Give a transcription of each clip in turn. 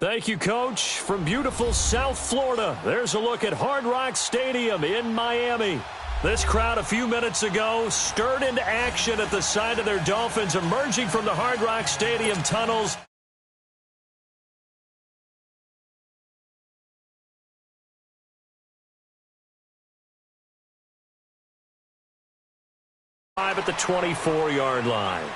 Thank you, Coach. From beautiful South Florida, there's a look at Hard Rock Stadium in Miami. This crowd a few minutes ago stirred into action at the side of their Dolphins emerging from the Hard Rock Stadium tunnels. At the 24-yard line.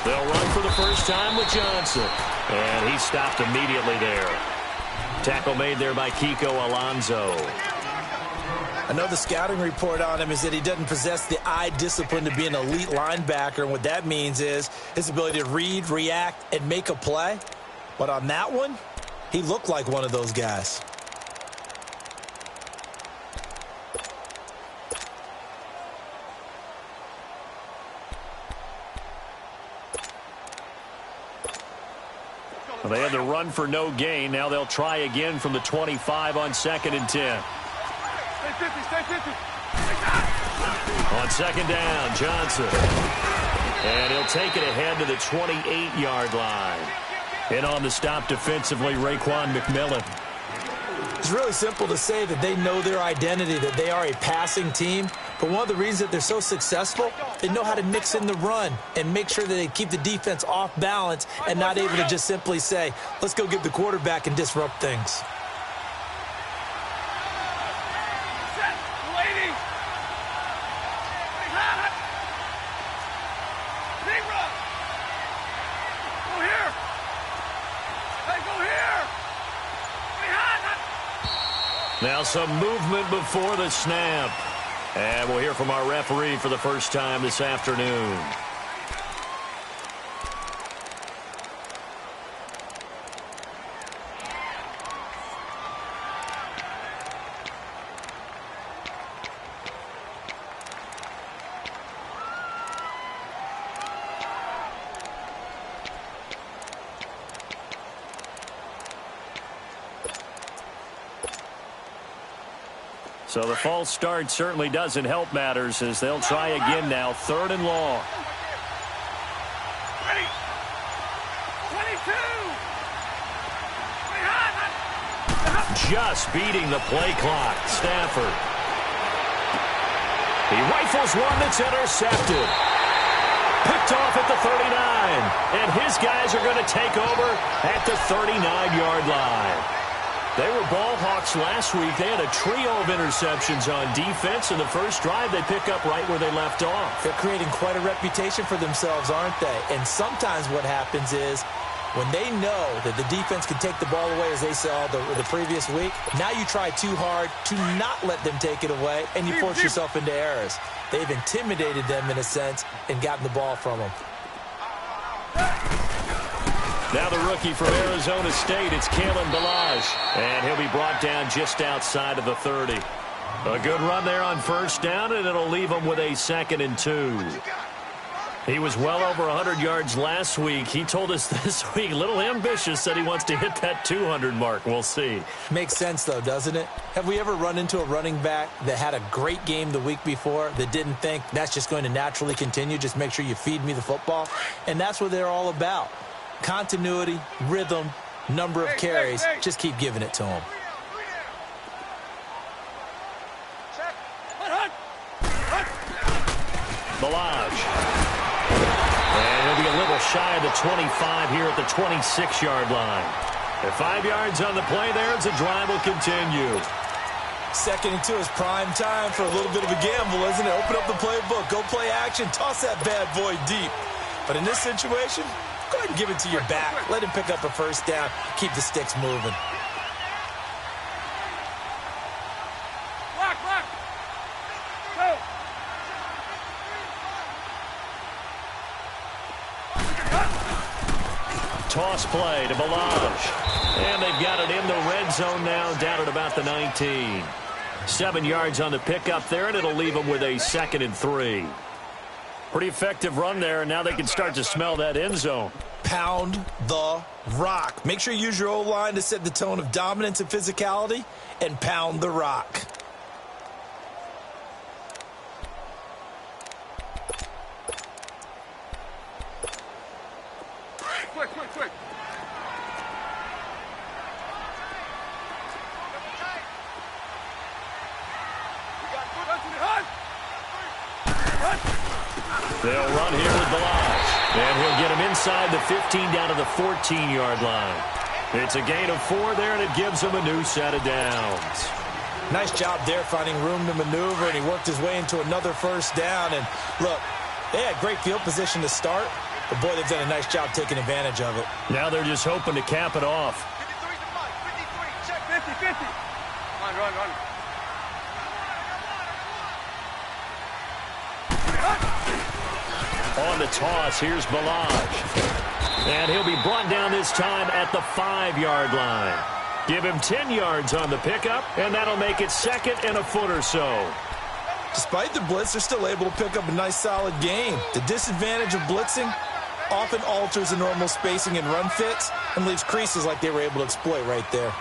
They'll run for the first time with Johnson. And he stopped immediately there. Tackle made there by Kiko Alonso. I know the scouting report on him is that he doesn't possess the eye discipline to be an elite linebacker. And what that means is his ability to read, react, and make a play. But on that one, he looked like one of those guys. They had to run for no gain. Now they'll try again from the 25 on 2nd and 10. Stay 50, stay 50. On 2nd down, Johnson. And he'll take it ahead to the 28-yard line. And on the stop defensively, Raekwon McMillan. It's really simple to say that they know their identity, that they are a passing team. But one of the reasons that they're so successful, they know how to mix in the run and make sure that they keep the defense off balance and not able to just simply say, let's go get the quarterback and disrupt things. Now some movement before the snap. And we'll hear from our referee for the first time this afternoon. So the false start certainly doesn't help matters as they'll try again now. 3rd and long. Ready. 22. Just beating the play clock. Stafford. He rifles one that's intercepted. Picked off at the 39. And his guys are going to take over at the 39-yard line. They were ball hawks last week. They had a trio of interceptions on defense. In the first drive, they pick up right where they left off. They're creating quite a reputation for themselves, aren't they? And sometimes what happens is when they know that the defense can take the ball away, as they saw the previous week, now you try too hard to not let them take it away, and you force yourself into errors. They've intimidated them in a sense and gotten the ball from them. Now the rookie from Arizona State, it's Kalen Ballage. And he'll be brought down just outside of the 30. A good run there on first down, and it'll leave him with a 2nd and 2. He was well over 100 yards last week. He told us this week, a little ambitious, said he wants to hit that 200 mark. We'll see. Makes sense, though, doesn't it? Have we ever run into a running back that had a great game the week before that didn't think that's just going to naturally continue? Just make sure you feed me the football. And that's what they're all about. Continuity, rhythm, number of carries. Just keep giving it to them. Ballage. And he'll be a little shy of the 25 here at the 26-yard line. At 5 yards on the play there, the drive will continue. 2nd and 2 is prime time for a little bit of a gamble, isn't it? Open up the playbook, go play action, toss that bad boy deep. But in this situation, go ahead and give it to your back. Let him pick up a first down. Keep the sticks moving. Lock. Go. toss play to Balaj. And they've got it in the red zone now, down at about the 19. 7 yards on the pickup there, and it'll leave them with a 2nd and 3. Pretty effective run there, and now they can start to smell that end zone. Pound the rock. Make sure you use your O-line to set the tone of dominance and physicality, and pound the rock. Quick, quick, quick. They'll run here with Balaj. And he'll get him inside the 15 down to the 14-yard line. It's a gain of 4 there, and it gives him a new set of downs. Nice job there finding room to maneuver, and he worked his way into another first down. And look, they had great field position to start, but boy, they've done a nice job taking advantage of it. Now they're just hoping to cap it off. 53 to 5, 53, check, 50, 50. Run. On the toss, here's Balaj. And he'll be brought down this time at the 5-yard line. Give him 10 yards on the pickup, and that'll make it 2nd and a foot or so. Despite the blitz, they're still able to pick up a nice, solid gain. The disadvantage of blitzing often alters the normal spacing and run fits and leaves creases like they were able to exploit right there.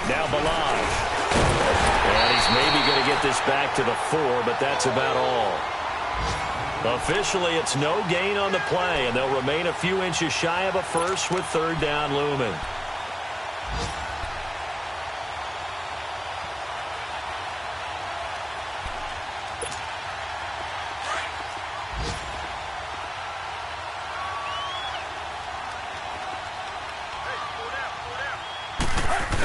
Now Balaj. And he's maybe going to get this back to the 4, but that's about all. Officially, it's no gain on the play, and they'll remain a few inches shy of a first with 3rd down looming.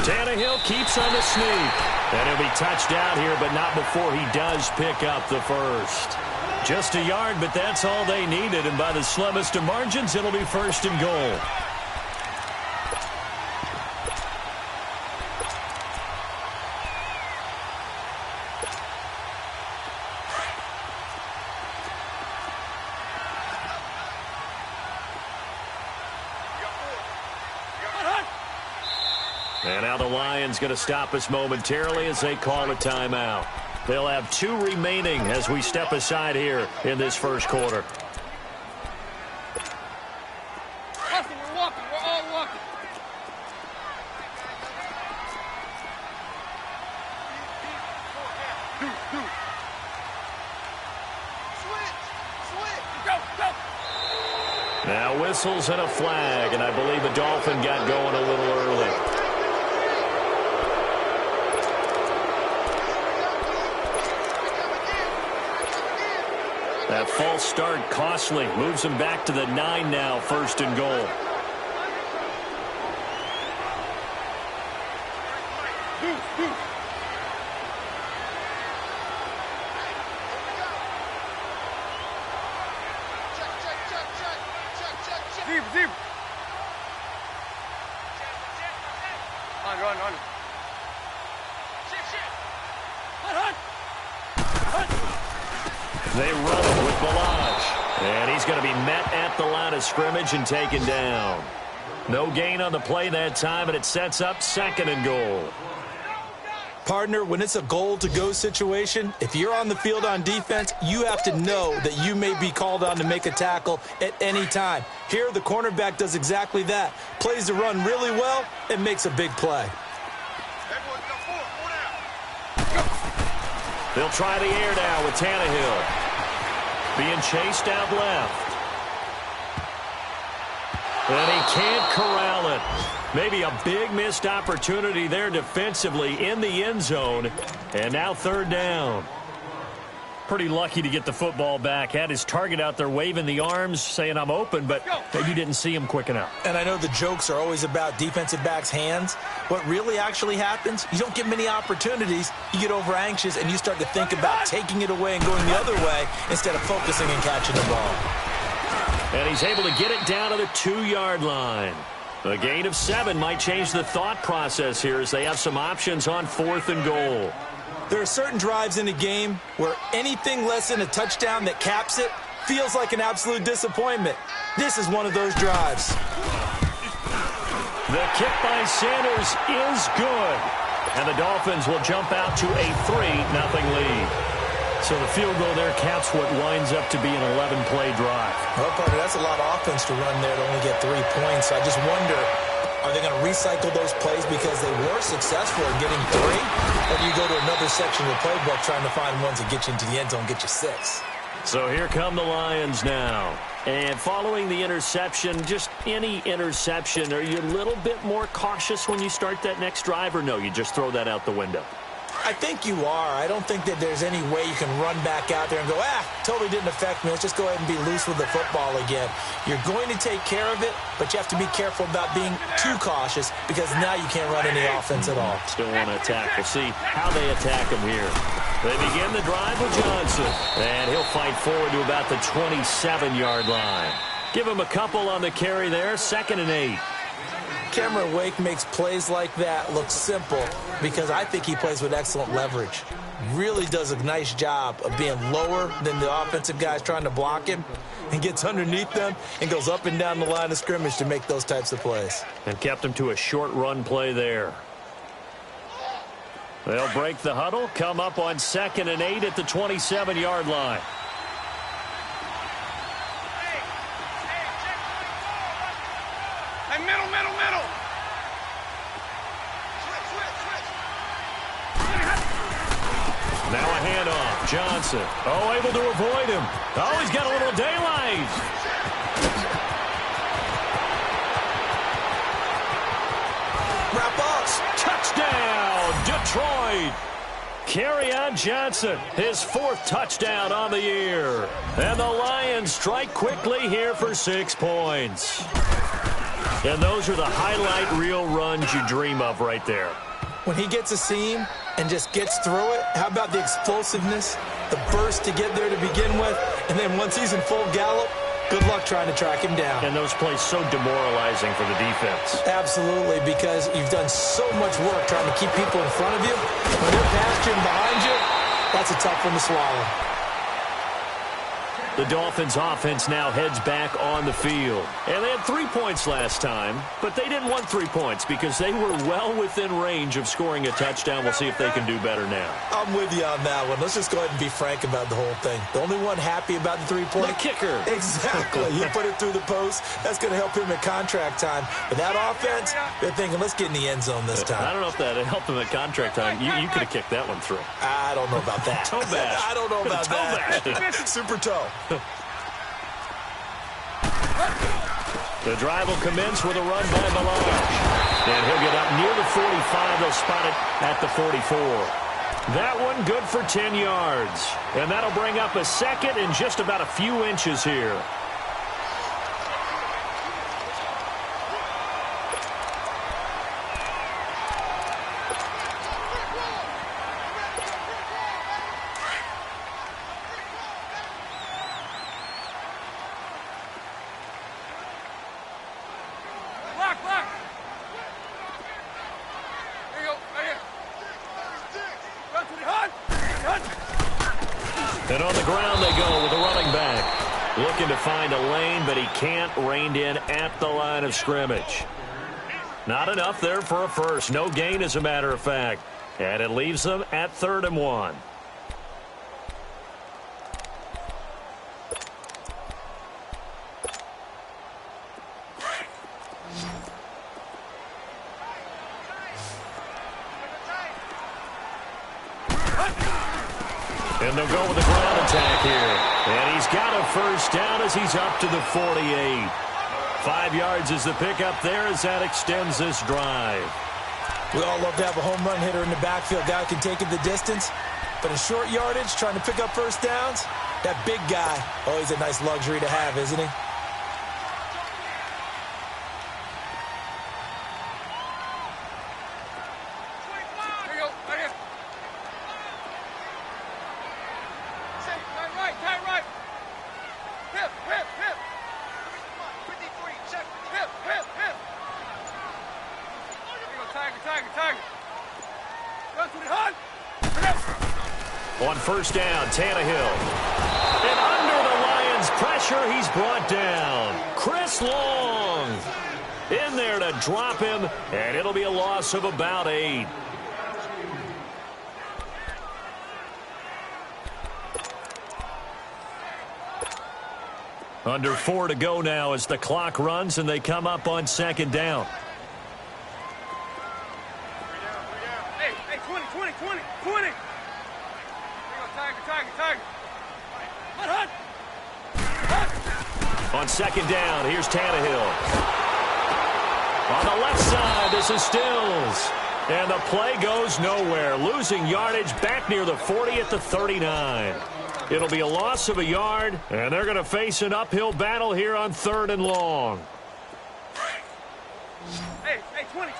Tannehill keeps on the sneak. And he'll be touched out here, but not before he does pick up the first. Just a yard, but that's all they needed. And by the slimmest of margins, it'll be 1st and goal. And now the Lions going to stop us momentarily as they call a timeout. They'll have 2 remaining as we step aside here in this first quarter. We're walking. We're all walking. Do. Switch. Go. Now whistles and a flag, and I believe the Dolphin got going a little early. That false start costly. Moves him back to the 9 now, 1st and goal. Deep. Run. They run it with Balaj. And he's going to be met at the line of scrimmage and taken down. No gain on the play that time, and it sets up 2nd and goal. Partner, when it's a goal-to-go situation, if you're on the field on defense, you have to know that you may be called on to make a tackle at any time. Here, the cornerback does exactly that. Plays the run really well and makes a big play. They'll try the air now with Tannehill. Being chased out left. And he can't corral it. Maybe a big missed opportunity there defensively in the end zone. And now 3rd down. Pretty lucky to get the football back. Had his target out there waving the arms, saying I'm open, but maybe didn't see him quick enough. And I know the jokes are always about defensive backs' hands. What really actually happens, you don't get many opportunities. You get over anxious, and you start to think about taking it away and going the other way instead of focusing and catching the ball. And he's able to get it down to the 2-yard line. A gain of 7 might change the thought process here as they have some options on 4th and goal. There are certain drives in a game where anything less than a touchdown that caps it feels like an absolute disappointment. This is one of those drives. The kick by Sanders is good. And the Dolphins will jump out to a 3-0 lead. So the field goal there caps what winds up to be an 11-play drive. Well, partner, that's a lot of offense to run there to only get 3 points. I just wonder, are they going to recycle those plays because they were successful in getting 3? Or do you go to another section of the playbook trying to find ones that get you into the end zone and get you 6? So here come the Lions now. And following the interception, just any interception, are you a little bit more cautious when you start that next drive, or no, you just throw that out the window? I think you are. I don't think that there's any way you can run back out there and go, totally didn't affect me. Let's just go ahead and be loose with the football again. You're going to take care of it, but you have to be careful about being too cautious because now you can't run any offense at all. Still want to attack. We'll see how they attack him here. They begin the drive with Johnson, and he'll fight forward to about the 27-yard line. Give him a couple on the carry there, 2nd and 8. Cameron Wake makes plays like that look simple because I think he plays with excellent leverage. Really does a nice job of being lower than the offensive guys trying to block him and gets underneath them and goes up and down the line of scrimmage to make those types of plays. And kept him to a short run play there. They'll break the huddle, come up on 2nd and 8 at the 27-yard line. Hey, middle. Now a handoff. Johnson. Able to avoid him. He's got a little daylight. Wrap-ups. Touchdown, Detroit. Kerryon Johnson, his 4th touchdown on the year. And the Lions strike quickly here for 6 points. And those are the highlight reel runs you dream of right there. When he gets a seam and just gets through it, how about the explosiveness, the burst to get there to begin with, and then once he's in full gallop, good luck trying to track him down. And those plays so demoralizing for the defense. Absolutely, because you've done so much work trying to keep people in front of you. When they're past you and behind you, that's a tough one to swallow. The Dolphins offense now heads back on the field. And they had 3 points last time, but they didn't want 3 points because they were well within range of scoring a touchdown. We'll see if they can do better now. I'm with you on that one. Let's just go ahead and be frank about the whole thing. The only one happy about the 3-point. The kicker. Exactly. He put it through the post. That's going to help him at contract time. But that offense, they're thinking, let's get in the end zone this time. I don't know if that helped him at contract time. You could have kicked that one through. I don't know about that. Toe bash. I don't know about that. Super toe. The drive will commence with a run by Balazs. And he'll get up near the 45. They'll spot it at the 44. That one good for 10 yards. And that'll bring up a 2nd and just about a few inches here. And on the ground they go with a running back. Looking to find a lane, but he can't. Reined in at the line of scrimmage. Not enough there for a first. No gain, as a matter of fact. And it leaves them at 3rd and 1. And they'll go with the ground attack here. And he's got a first down as he's up to the 48. 5 yards is the pickup there as that extends this drive. We all love to have a home run hitter in the backfield. Guy can take it the distance. But in short yardage, trying to pick up first downs, that big guy, oh, he's a nice luxury to have, isn't he? On first down, Tannehill. And under the Lions' pressure, he's brought down. Chris Long in there to drop him, and it'll be a loss of about 8. Under 4 to go now as the clock runs, and they come up on second down. Hey, 20. Tiger. On second down, here's Tannehill. On the left side, this is Stills. And the play goes nowhere. Losing yardage back near the 40 at the 39. It'll be a loss of a yard, and they're going to face an uphill battle here on 3rd and long. Hey, 20.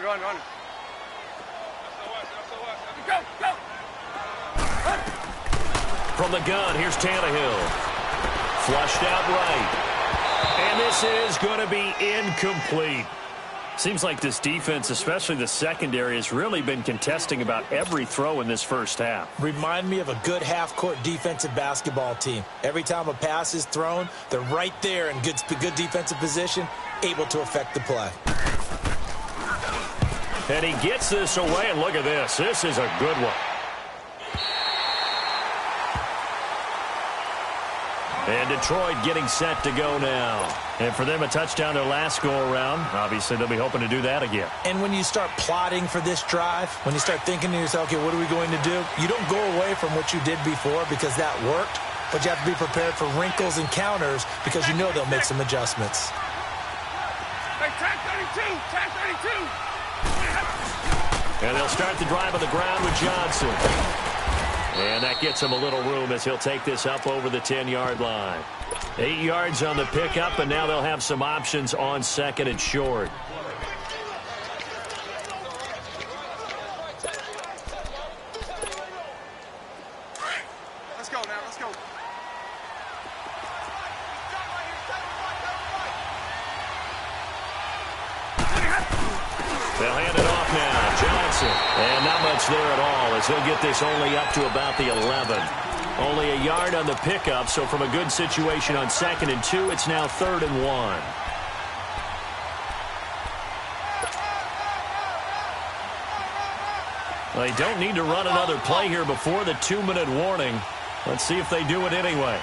Run. Go. From the gun, here's Tannehill. Flushed out right. And this is going to be incomplete. Seems like this defense, especially the secondary, has really been contesting about every throw in this first half. Remind me of a good half-court defensive basketball team. Every time a pass is thrown, they're right there in good defensive position, able to affect the play. And he gets this away, and look at this. This is a good one. And Detroit getting set to go now. And for them, a touchdown their last go-around. Obviously, they'll be hoping to do that again. And when you start plotting for this drive, when you start thinking to yourself, okay, what are we going to do? You don't go away from what you did before because that worked, but you have to be prepared for wrinkles and counters because you know they'll make some adjustments. Hey, tag 32. And they'll start the drive on the ground with Johnson. And that gets him a little room as he'll take this up over the 10-yard line. 8 yards on the pickup, and now they'll have some options on 2nd and short. Let's go. They'll hand it off now. Johnson. And not much there at all as he'll get this only up to about the 11. Only a yard on the pickup, so from a good situation on 2nd and 2, it's now 3rd and 1. They don't need to run another play here before the 2-minute warning. Let's see if they do it anyway.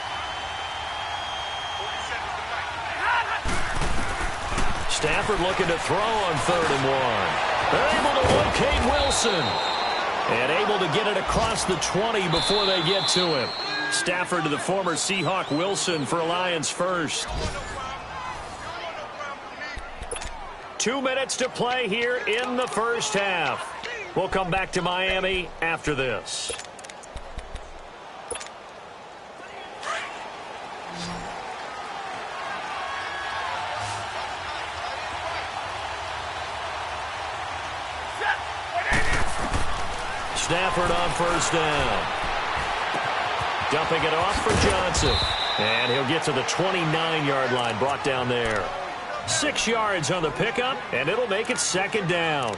Stafford looking to throw on 3rd and 1. They're able to locate Wilson. And able to get it across the 20 before they get to him. Stafford to the former Seahawk Wilson for Lions first. 2 minutes to play here in the first half. We'll come back to Miami after this. Stafford on first down. Dumping it off for Johnson. And he'll get to the 29-yard line, brought down there. 6 yards on the pickup, and it'll make it 2nd down.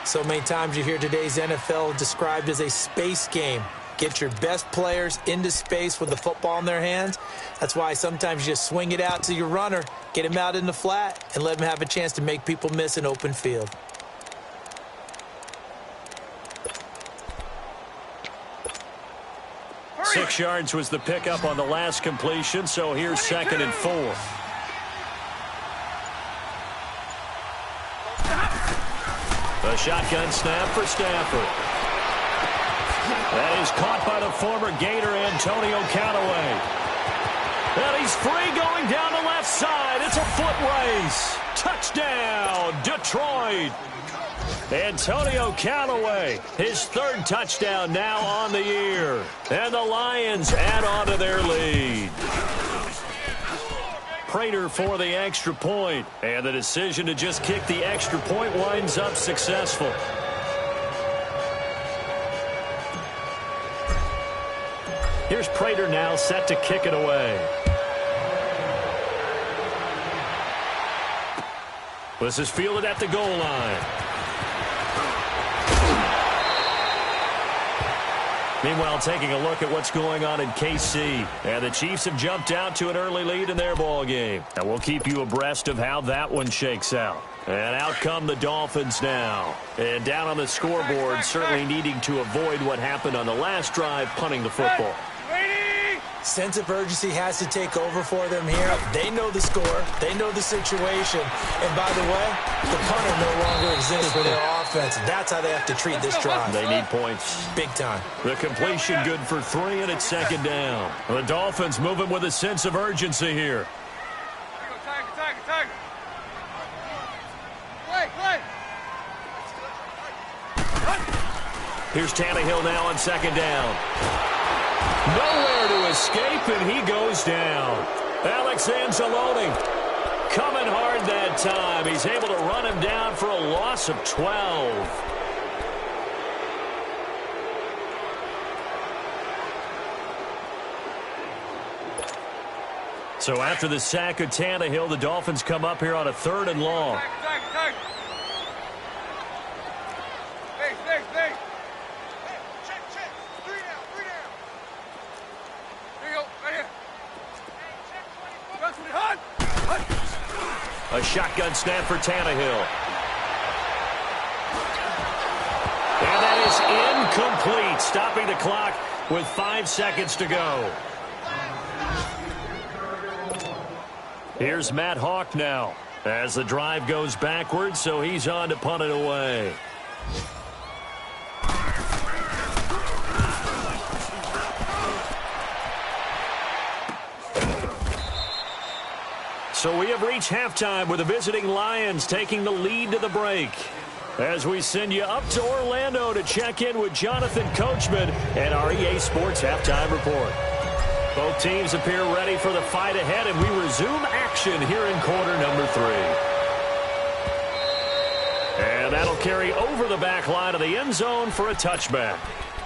So many times you hear today's NFL described as a space game. Get your best players into space with the football in their hands. That's why sometimes you just swing it out to your runner, get him out in the flat, and let him have a chance to make people miss an open field. Hurry. 6 yards was the pickup on the last completion, so here's 2nd and 4. A shotgun snap for Stafford. That is caught by the former Gator Antonio Callaway. And he's free going down the left side. It's a foot race. Touchdown, Detroit. Antonio Callaway, his third touchdown now on the year. And the Lions add on to their lead. Prater for the extra point. And the decision to just kick the extra point winds up successful. Here's Prater now set to kick it away. This is fielded at the goal line. Meanwhile, taking a look at what's going on in KC. And the Chiefs have jumped out to an early lead in their ball game. And we'll keep you abreast of how that one shakes out. And out come the Dolphins now. And down on the scoreboard, certainly needing to avoid what happened on the last drive, punting the football. Sense of urgency has to take over for them here. They know the score. They know the situation. And by the way, the punter no longer exists for their offense. That's how they have to treat this drive. They need points. Big time. The completion good for 3, and it's second down. The Dolphins moving with a sense of urgency here. Tiger. Play. Here's Tannehill now on second down. Nowhere to escape, and he goes down. Alex Anzalone coming hard that time. He's able to run him down for a loss of 12. So after the sack of Tannehill, the Dolphins come up here on a 3rd and long. Tiger. Hey. Check. 3 down. There you go, right here. A shotgun snap for Tannehill. And that is incomplete, stopping the clock with 5 seconds to go. Here's Matt Hawk now as the drive goes backwards, so he's on to punt it away. So we have reached halftime with the visiting Lions taking the lead to the break. As we send you up to Orlando to check in with Jonathan Coachman and our EA Sports Halftime Report. Both teams appear ready for the fight ahead, and we resume action here in quarter number 3. And that'll carry over the back line of the end zone for a touchback.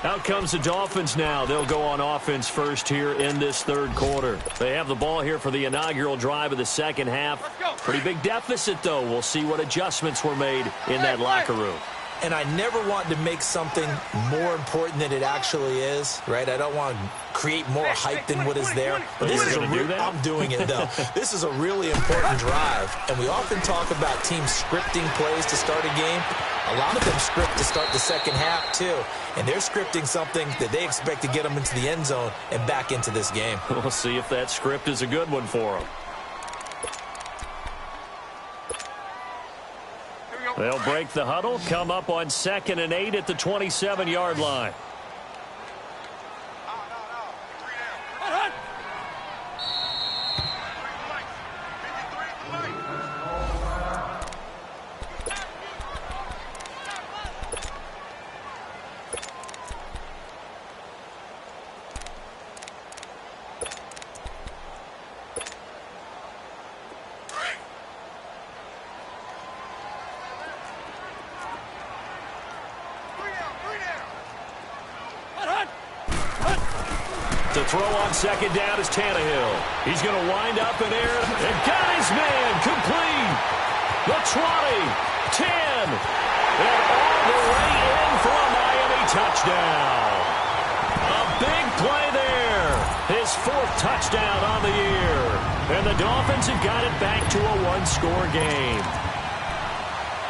Out comes the Dolphins now. They'll go on offense first here in this 3rd quarter. They have the ball here for the inaugural drive of the second half. Pretty big deficit, though. We'll see what adjustments were made in that locker room. And I never want to make something more important than it actually is, right? I don't want to create more hype than what is there. But this is I'm doing it, though. This is a really important drive. And we often talk about teams scripting plays to start a game. A lot of them script to start the second half, too. And they're scripting something that they expect to get them into the end zone and back into this game. We'll see if that script is a good one for them. They'll break the huddle, come up on 2nd and 8 at the 27-yard line. To throw on second down is Tannehill. He's going to wind up in air and got his man complete. The 20, 10, and all the way in for a Miami touchdown. A big play there. His 4th touchdown on the year. And the Dolphins have got it back to a 1-score game.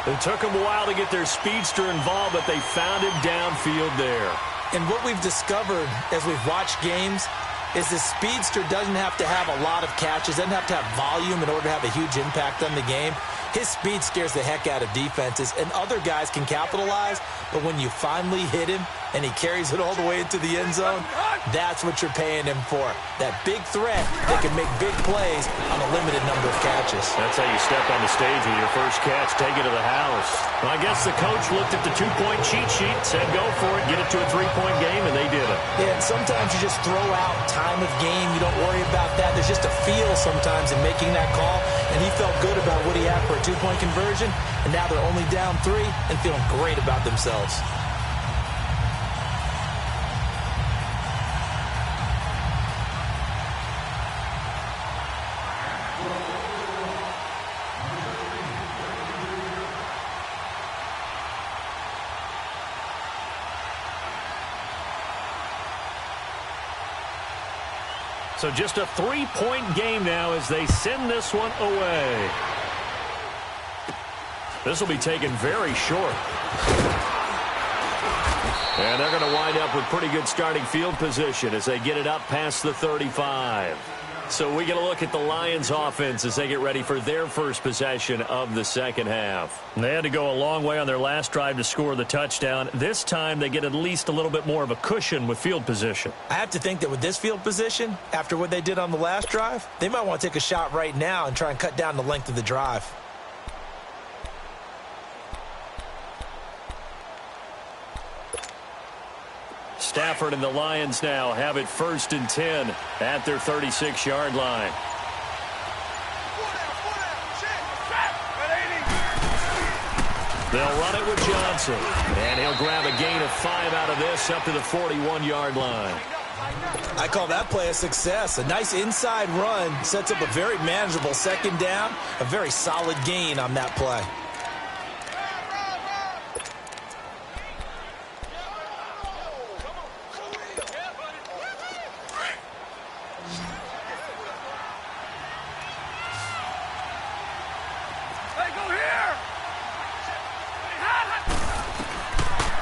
It took them a while to get their speedster involved, but they found him downfield there. And what we've discovered as we've watched games is the speedster doesn't have to have a lot of catches, doesn't have to have volume in order to have a huge impact on the game. His speed scares the heck out of defenses, and other guys can capitalize, but when you finally hit him and he carries it all the way into the end zone, That's what you're paying him for. That big threat that can make big plays on a limited number of catches. That's how you step on the stage with your first catch, take it to the house. Well, I guess the coach looked at the two-point cheat sheet, said go for it, get it to a three-point game, and they did it. Yeah, and sometimes you just throw out time of game. You don't worry about that. There's just a feel sometimes in making that call, and he felt good about what he had for a two-point conversion, and now they're only down 3 and feeling great about themselves. So just a 3-point game now as they send this one away. This will be taken very short. And they're going to wind up with pretty good starting field position as they get it up past the 35. So we get a look at the Lions offense as they get ready for their first possession of the second half. They had to go a long way on their last drive to score the touchdown. This time they get at least a little bit more of a cushion with field position. I have to think that with this field position, after what they did on the last drive, they might want to take a shot right now and try and cut down the length of the drive. Stafford and the Lions now have it 1st and 10 at their 36-yard line. They'll run it with Johnson, and he'll grab a gain of 5 out of this up to the 41-yard line. I call that play a success. A nice inside run sets up a very manageable second down, a very solid gain on that play.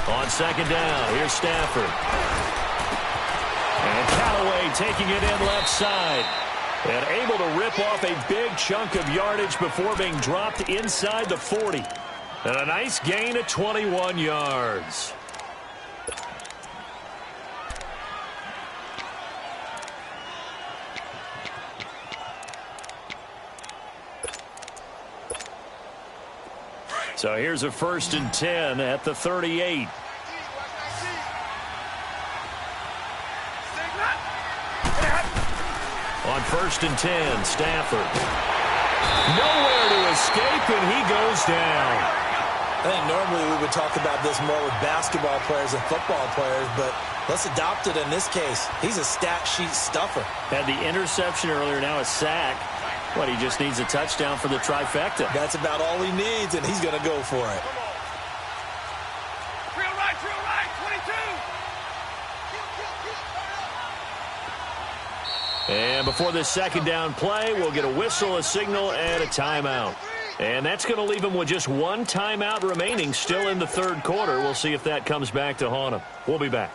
On second down, here's Stafford. And Callaway taking it in left side. And able to rip off a big chunk of yardage before being dropped inside the 40. And a nice gain of 21 yards. So here's a 1st and 10 at the 38. On 1st and 10, Stafford. Nowhere to escape, and he goes down. I think normally we would talk about this more with basketball players and football players, but let's adopt it in this case. He's a stat sheet stuffer. Had the interception earlier, now a sack. But he just needs a touchdown for the trifecta. That's about all he needs, and he's going to go for it. Drill right, 22. And before this second down play, we'll get a whistle, a signal, and a timeout. And that's going to leave him with just one timeout remaining still in the third quarter. We'll see if that comes back to haunt him. We'll be back.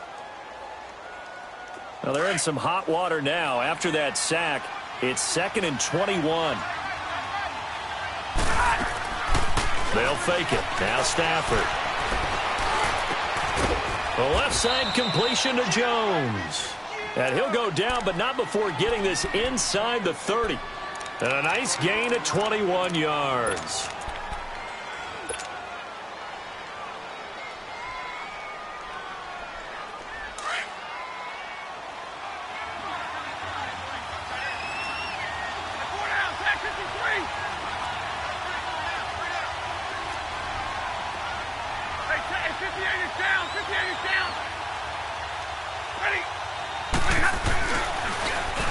Well, they're in some hot water now after that sack. It's 2nd and 21. They'll fake it. Now Stafford. The left side completion to Jones. And he'll go down, but not before getting this inside the 30. And a nice gain of 21 yards.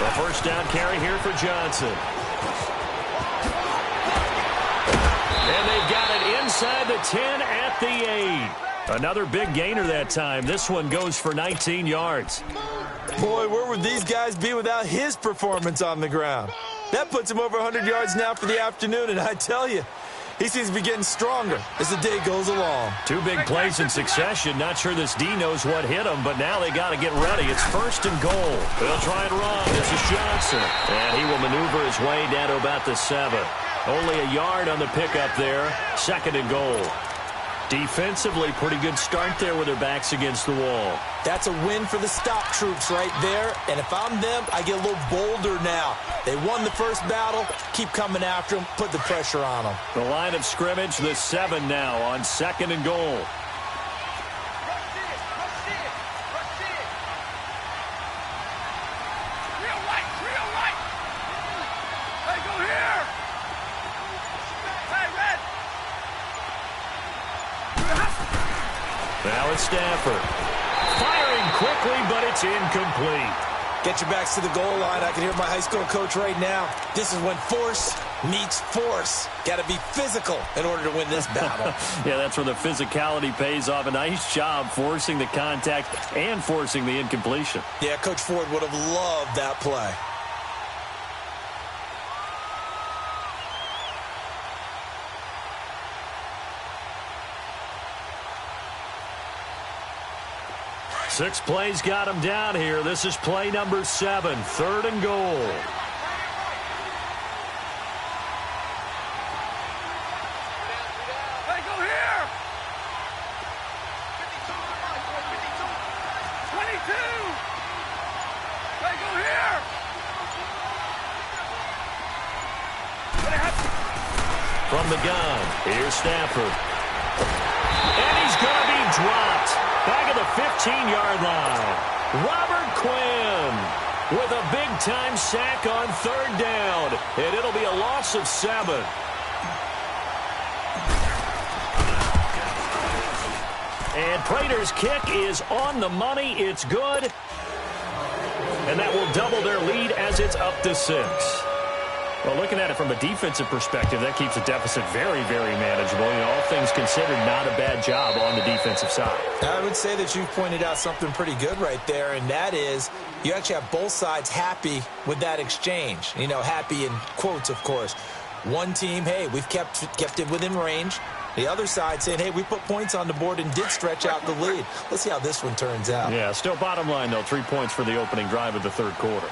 A first down carry here for Johnson. And they've got it inside the 10 at the 8. Another big gainer that time. This one goes for 19 yards. Boy, where would these guys be without his performance on the ground? That puts him over 100 yards now for the afternoon, and I tell you, he seems to be getting stronger as the day goes along. 2 big plays in succession. Not sure this D knows what hit him, but now they got to get ready. It's 1st and goal. They'll try and run. This is Johnson. And he will maneuver his way down to about the 7. Only a yard on the pickup there. 2nd and goal. Defensively, pretty good start there with their backs against the wall. That's a win for the stop troops right there. And if I'm them, I get a little bolder now. They won the first battle. Keep coming after them. Put the pressure on them. The line of scrimmage, the 7 now on 2nd and goal. Now it's Stafford. Firing quickly, but it's incomplete. Get your backs to the goal line. I can hear my high school coach right now. This is when force meets force. Got to be physical in order to win this battle. Yeah, that's where the physicality pays off. A nice job forcing the contact and forcing the incompletion. Yeah, Coach Ford would have loved that play. Six plays got him down here. This is play number 7, 3rd and goal. Hey, go here! 22! Hey, go here! From the gun, here's Stafford. And he's going to be dropped. Back at the 15-yard line. Robert Quinn with a big-time sack on 3rd down. And it'll be a loss of 7. And Prater's kick is on the money. It's good. And that will double their lead as it's up to 6. Well, looking at it from a defensive perspective, that keeps the deficit very, very manageable. You know, all things considered, not a bad job on the defensive side. I would say that you've pointed out something pretty good right there, and that is you actually have both sides happy with that exchange. You know, happy in quotes, of course. One team, hey, we've kept it within range. The other side saying, hey, we put points on the board and did stretch out the lead. Let's see how this one turns out. Yeah, still bottom line, though, 3 points for the opening drive of the 3rd quarter.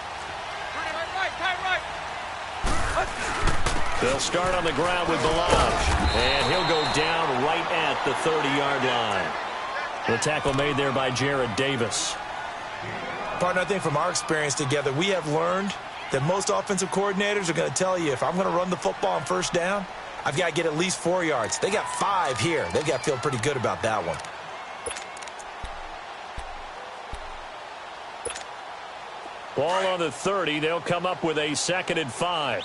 They'll start on the ground with L2lr1ch, and he'll go down right at the 30-yard line. The tackle made there by Jared Davis. Partner, I think from our experience together, we have learned that most offensive coordinators are going to tell you, if I'm going to run the football on 1st down, I've got to get at least 4 yards. They got 5 here. They've got to feel pretty good about that one. Ball on the 30. They'll come up with a 2nd and 5.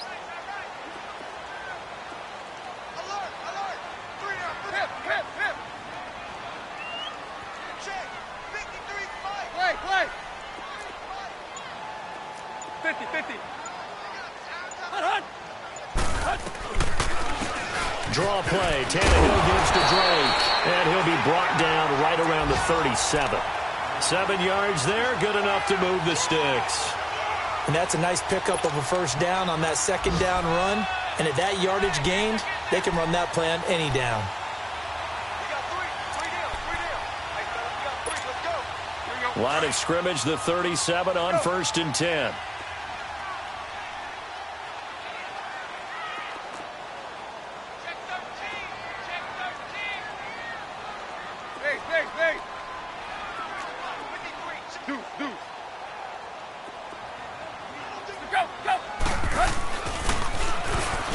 Draw play. Tannehill gives to Drake, and he'll be brought down right around the 37. 7 yards there, good enough to move the sticks. And that's a nice pickup of a 1st down on that 2nd down run. And at that yardage gained, they can run that play on any down. Line of scrimmage, the 37 on 1st and 10.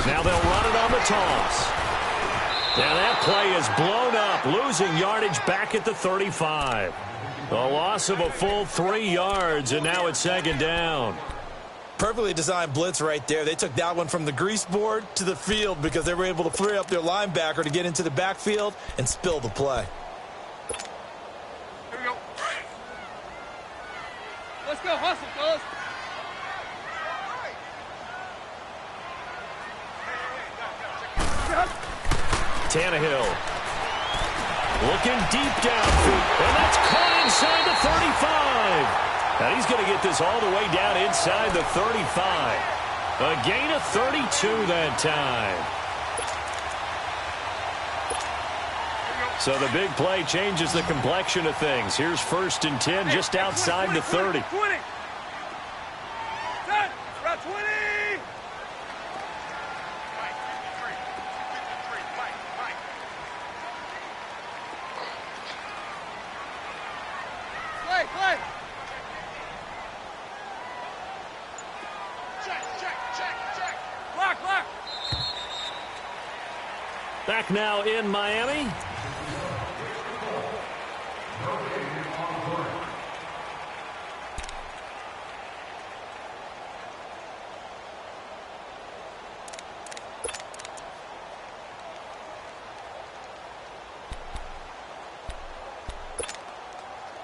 Now they'll run it on the toss. Now that play is blown up, losing yardage back at the 35. A loss of a full 3 yards, and now it's 2nd down. Perfectly designed blitz right there. They took that one from the grease board to the field because they were able to free up their linebacker to get into the backfield and spill the play. Here we go. Let's go, hustle, fellas. Tannehill looking deep downfield, and that's caught inside the 35. And he's going to get this all the way down inside the 35. A gain of 32 that time. So the big play changes the complexion of things. Here's 1st and 10 just outside the 30. 20. Set. Route 20. Lock, lock. Back now in Miami.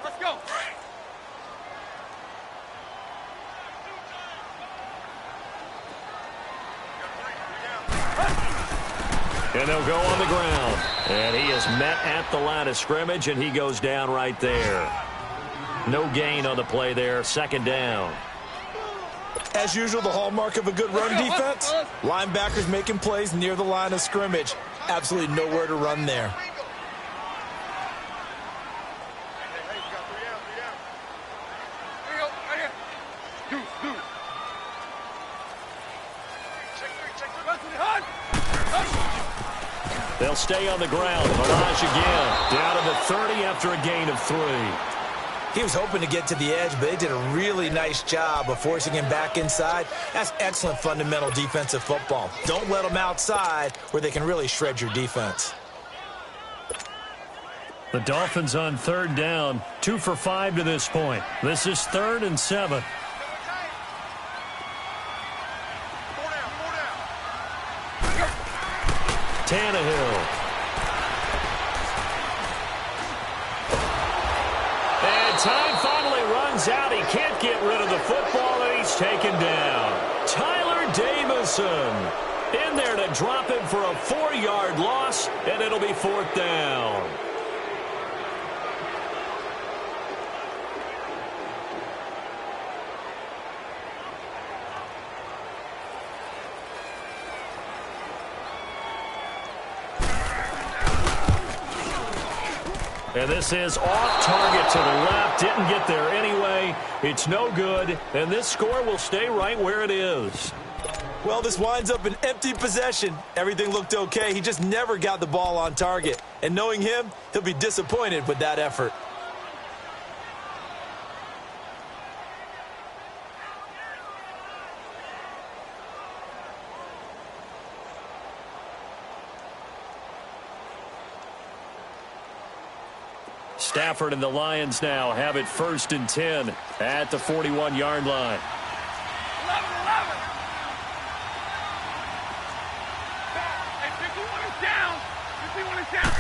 Let's go. And they'll go on the ground. And he is met at the line of scrimmage, and he goes down right there. No gain on the play there. Second down. As usual, the hallmark of a good run defense, linebackers making plays near the line of scrimmage. Absolutely nowhere to run there. They'll stay on the ground. Barrage again. Down to the 30 after a gain of 3. He was hoping to get to the edge, but they did a really nice job of forcing him back inside. That's excellent fundamental defensive football. Don't let them outside where they can really shred your defense. The Dolphins on third down. 2 for 5 to this point. This is 3rd and 7. Tannehill. And time finally runs out. He can't get rid of the football, and he's taken down. Tyler Davison in there to drop him for a 4-yard loss, and it'll be 4th down. And this is off target to the left. Didn't get there anyway. It's no good. And this score will stay right where it is. Well, this winds up an empty possession. Everything looked okay. He just never got the ball on target. And knowing him, he'll be disappointed with that effort. Stafford and the Lions now have it 1st and 10 at the 41-yard line. 11. Hey, 51 is down. 51 is down.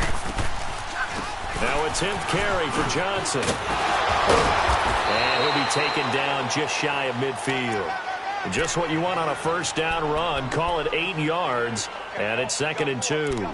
Now a 10th carry for Johnson. And he'll be taken down just shy of midfield. Just what you want on a first down run. Call it 8 yards. And it's 2nd and 2.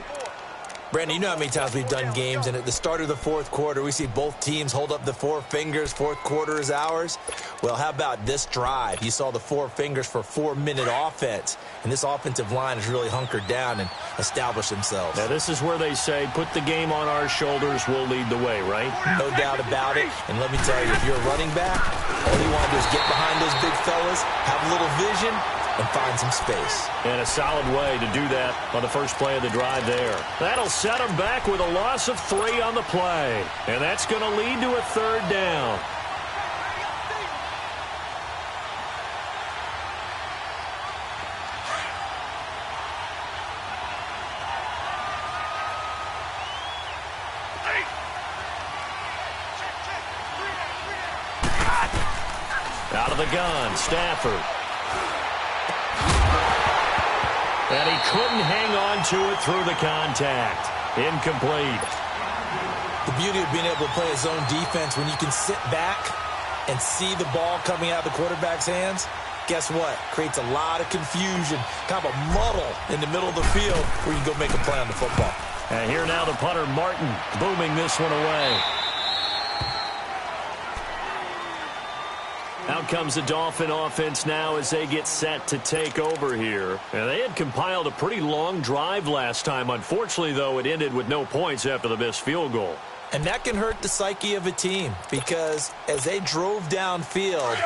Brandon, you know how many times we've done games, and at the start of the fourth quarter, we see both teams hold up the 4 fingers. Fourth quarter is ours. Well, how about this drive? You saw the 4 fingers for 4-minute offense, and this offensive line has really hunkered down and established themselves. Now, this is where they say, put the game on our shoulders, we'll lead the way, right? No doubt about it. And let me tell you, if you're a running back, all you want to do is get behind those big fellas, have a little vision, and find some space. And a solid way to do that on the first play of the drive there. That'll set them back with a loss of 3 on the play. And that's going to lead to a 3rd down. Out of the gun, Stafford. And he couldn't hang on to it through the contact. Incomplete. The beauty of being able to play a zone defense when you can sit back and see the ball coming out of the quarterback's hands, guess what? Creates a lot of confusion, kind of a muddle in the middle of the field where you can go make a play on the football. And here now the punter, Martin, booming this one away. Out comes the Dolphin offense now as they get set to take over here. And they had compiled a pretty long drive last time. Unfortunately, though, it ended with no points after the missed field goal. And that can hurt the psyche of a team because as they drove downfield,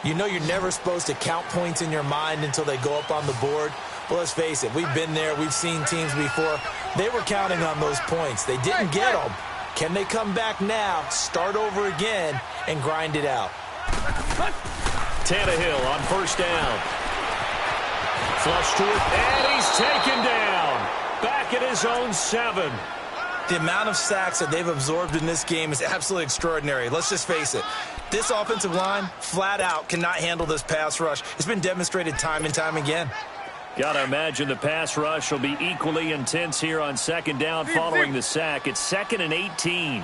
you know you're never supposed to count points in your mind until they go up on the board. Well, let's face it, we've been there. We've seen teams before. They were counting on those points. They didn't get them. Can they come back now, start over again, and grind it out? Tannehill on first down. Flush to it, and he's taken down. Back at his own 7. The amount of sacks that they've absorbed in this game is absolutely extraordinary. Let's just face it. This offensive line, flat out, cannot handle this pass rush. It's been demonstrated time and time again. Got to imagine the pass rush will be equally intense here on second down following the sack. It's 2nd and 18.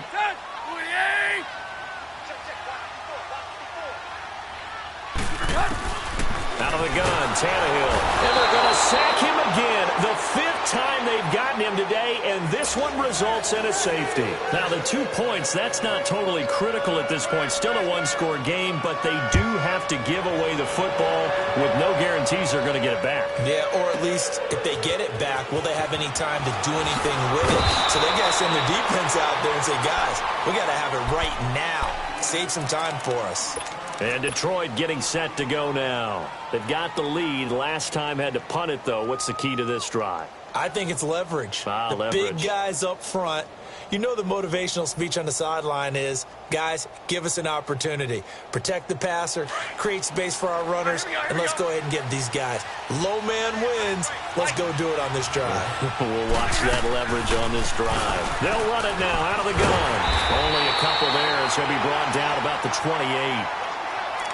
Out of the gun, Tannehill. And they're going to sack him again. The 5th time they've gotten him today, and this one results in a safety. Now, the 2 points, that's not totally critical at this point. Still a one-score game, but they do have to give away the football with no guarantees they're going to get it back. Yeah, or at least if they get it back, will they have any time to do anything with it? So they got to send their defense out there and say, guys, we got to have it right now. Save some time for us. And Detroit getting set to go now. They've got the lead. Last time had to punt it, though. What's the key to this drive? I think it's leverage. Leverage. Big guys up front. You know the motivational speech on the sideline is, guys, give us an opportunity. Protect the passer, create space for our runners, and let's go ahead and get these guys. Low man wins. Let's go do it on this drive. We'll watch that leverage on this drive. They'll run it now out of the gun. Only a couple there as he'll be brought down about the 28.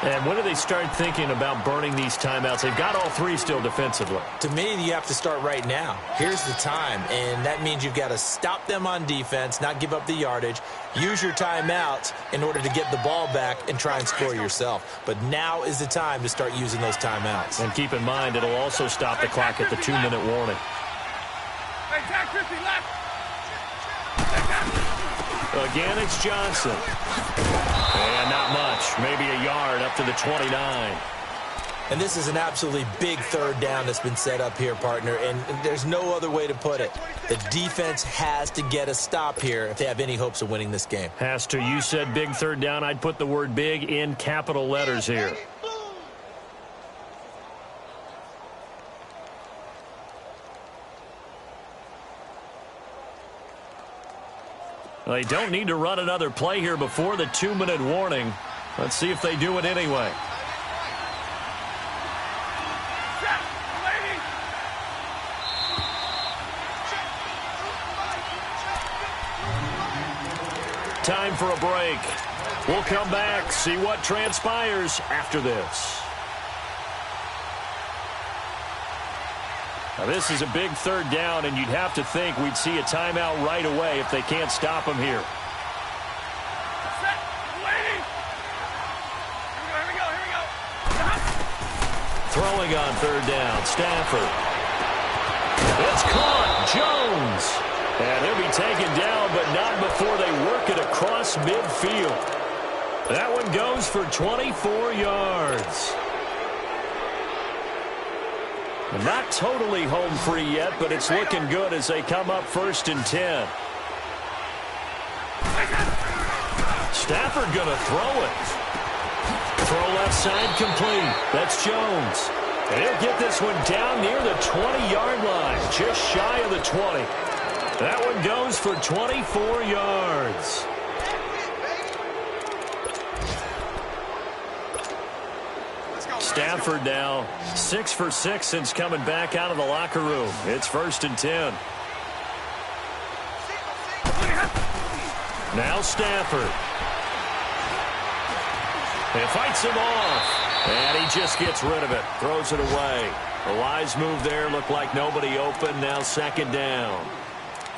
And when do they start thinking about burning these timeouts? They've got all 3 still defensively. To me, you have to start right now. Here's the time, and that means you've got to stop them on defense, not give up the yardage, use your timeouts in order to get the ball back and try and score yourself. But now is the time to start using those timeouts. And keep in mind, it'll also stop the clock at the 2-minute warning. Hey, Jack 50 left. Again, it's Johnson. And not much. Maybe a yard up to the 29. And this is an absolutely big 3rd down that's been set up here, partner, and there's no other way to put it. The defense has to get a stop here if they have any hopes of winning this game. Has to. You said big 3rd down. I'd put the word big in capital letters here. They don't need to run another play here before the 2-minute warning. Let's see if they do it anyway. Time for a break. We'll come back, see what transpires after this. Now, this is a big 3rd down, and you'd have to think we'd see a timeout right away if they can't stop him here. Throwing on 3rd down, Stafford. It's caught, Jones. And he'll be taken down, but not before they work it across midfield. That one goes for 24 yards. Not totally home free yet, but it's looking good as they come up 1st and 10. Stafford going to throw it. Throw left side complete. That's Jones. And he'll get this one down near the 20-yard line, just shy of the 20. That one goes for 24 yards. Stafford now 6 for 6 since coming back out of the locker room. It's 1st and 10. Now Stafford. And fights him off. And he just gets rid of it. Throws it away. A wise move there. Looked like nobody open. Now 2nd down.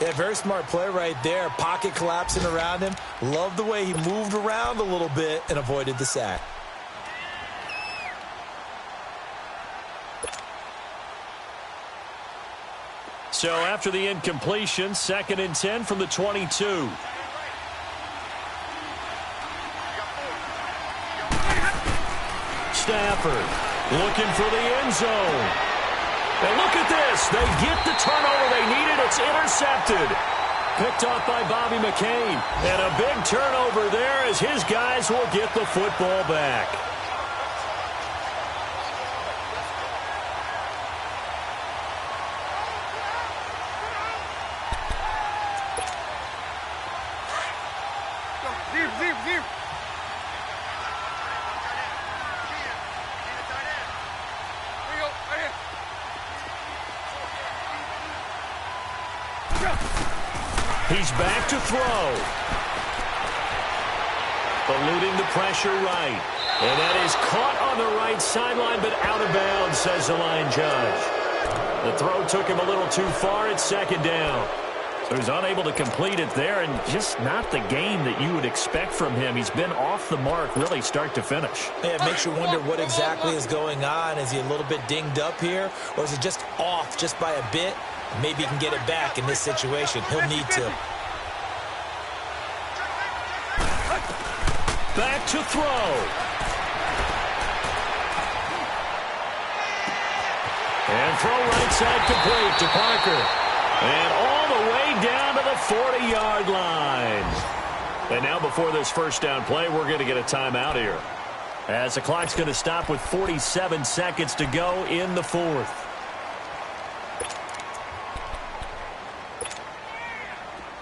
Yeah, very smart play right there. Pocket collapsing around him. Love the way he moved around a little bit and avoided the sack. So after the incompletion, 2nd and 10 from the 22. Stafford looking for the end zone. And look at this. They get the turnover they needed. It's intercepted. Picked off by Bobby McCain. And a big turnover there as his guys will get the football back. He's back to throw. Eluding the pressure right. And that is caught on the right sideline, but out of bounds, says the line judge. The throw took him a little too far at second down. So he's unable to complete it there, and just not the game that you would expect from him. He's been off the mark, really, start to finish. Yeah, it makes you wonder what exactly is going on. Is he a little bit dinged up here, or is it just off just by a bit? Maybe he can get it back in this situation. He'll need to. Back to throw. And throw right side complete to Parker. And all the way down to the 40-yard line. And now before this first down play, we're going to get a timeout here, as the clock's going to stop with 47 seconds to go in the fourth.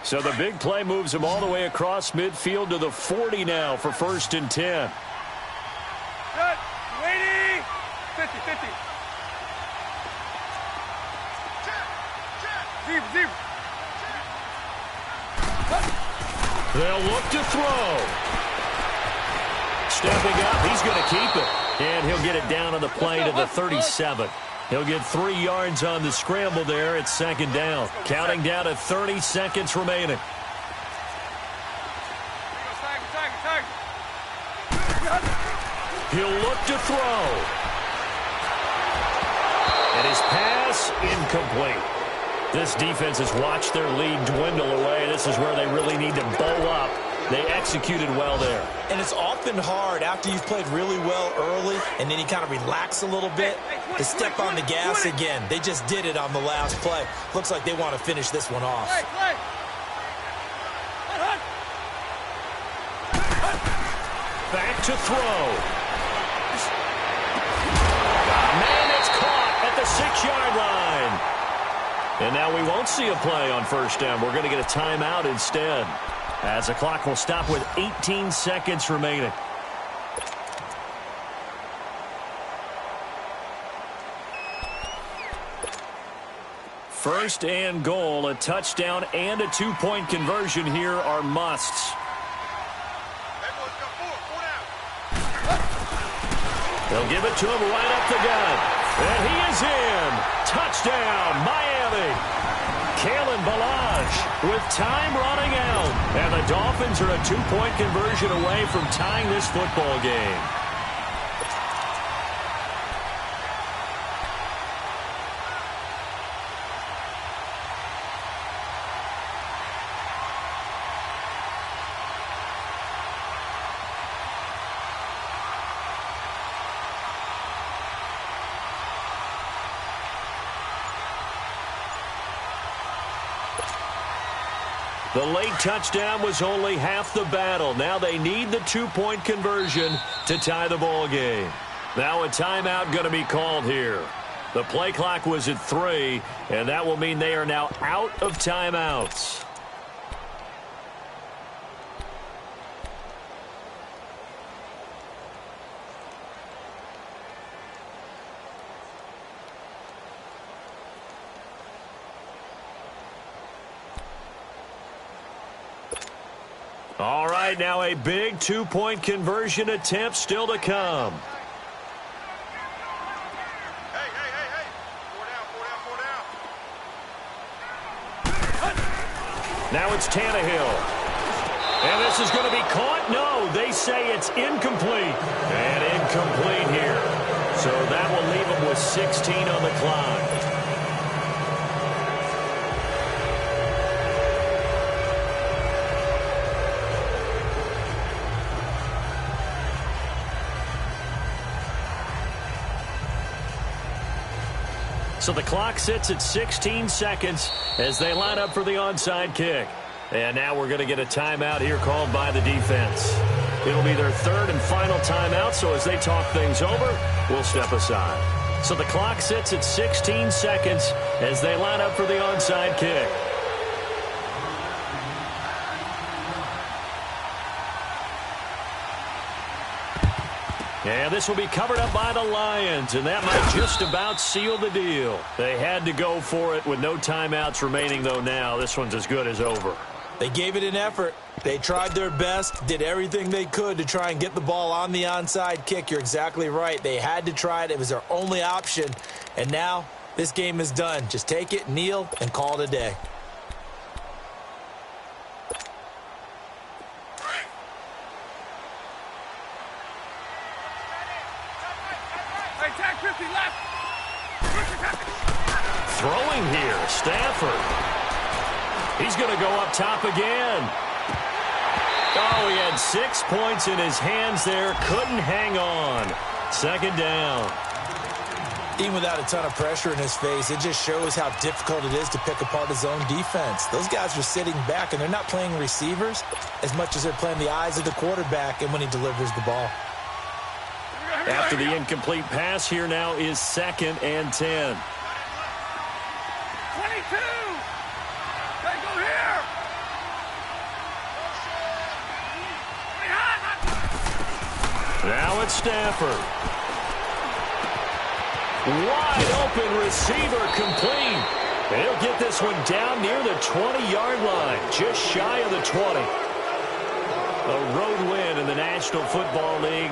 So the big play moves him all the way across midfield to the 40 now for 1st and 10. Good. Waiting. 50. Zero. They'll look to throw. Stepping up, he's going to keep it. And he'll get it down on the play to the 37. He'll get 3 yards on the scramble there at second down. Counting down to 30 seconds remaining. He'll look to throw. And his pass incomplete. This defense has watched their lead dwindle away. This is where they really need to bow up. They executed well there. And it's often hard after you've played really well early and then you kind of relax a little bit to step on the gas again. They just did it on the last play. Looks like they want to finish this one off. Back to throw. Man, it's caught at the 6-yard line. And now we won't see a play on first down. We're going to get a timeout instead, as the clock will stop with 18 seconds remaining. First and goal, a touchdown and a 2-point conversion here are musts. They'll give it to him right up the gut. And he is in. Touchdown, Miami. Kalen Ballage with time running out. And the Dolphins are a 2-point conversion away from tying this football game. The late touchdown was only half the battle. Now they need the 2-point conversion to tie the ball game. Now a timeout going to be called here. The play clock was at 3, and that will mean they are now out of timeouts. All right, now a big 2-point conversion attempt still to come. Hey. 4 down. Now it's Tannehill. And this is going to be caught. No, they say it's incomplete. And incomplete here. So that will leave them with 16 on the clock. So the clock sits at 16 seconds as they line up for the onside kick. And now we're going to get a timeout here called by the defense. It'll be their 3rd and final timeout, so as they talk things over, we'll step aside. So the clock sits at 16 seconds as they line up for the onside kick. And this will be covered up by the Lions, and that might just about seal the deal. They had to go for it with no timeouts remaining, though now. This one's as good as over. They gave it an effort. They tried their best, did everything they could to try and get the ball on the onside kick. You're exactly right. They had to try it. It was their only option. And now this game is done. Just take it, kneel, and call it a day. Throwing here, Stafford. He's going to go up top again. Oh, he had 6 points in his hands there. Couldn't hang on. Second down. Even without a ton of pressure in his face, it just shows how difficult it is to pick apart his own defense. Those guys are sitting back, and they're not playing receivers as much as they're playing the eyes of the quarterback and when he delivers the ball. After the incomplete pass, here now is 2nd and 10. 22! They go here! Now it's Stafford. Wide open receiver complete. And he'll get this one down near the 20-yard line, just shy of the 20. A road win in the National Football League.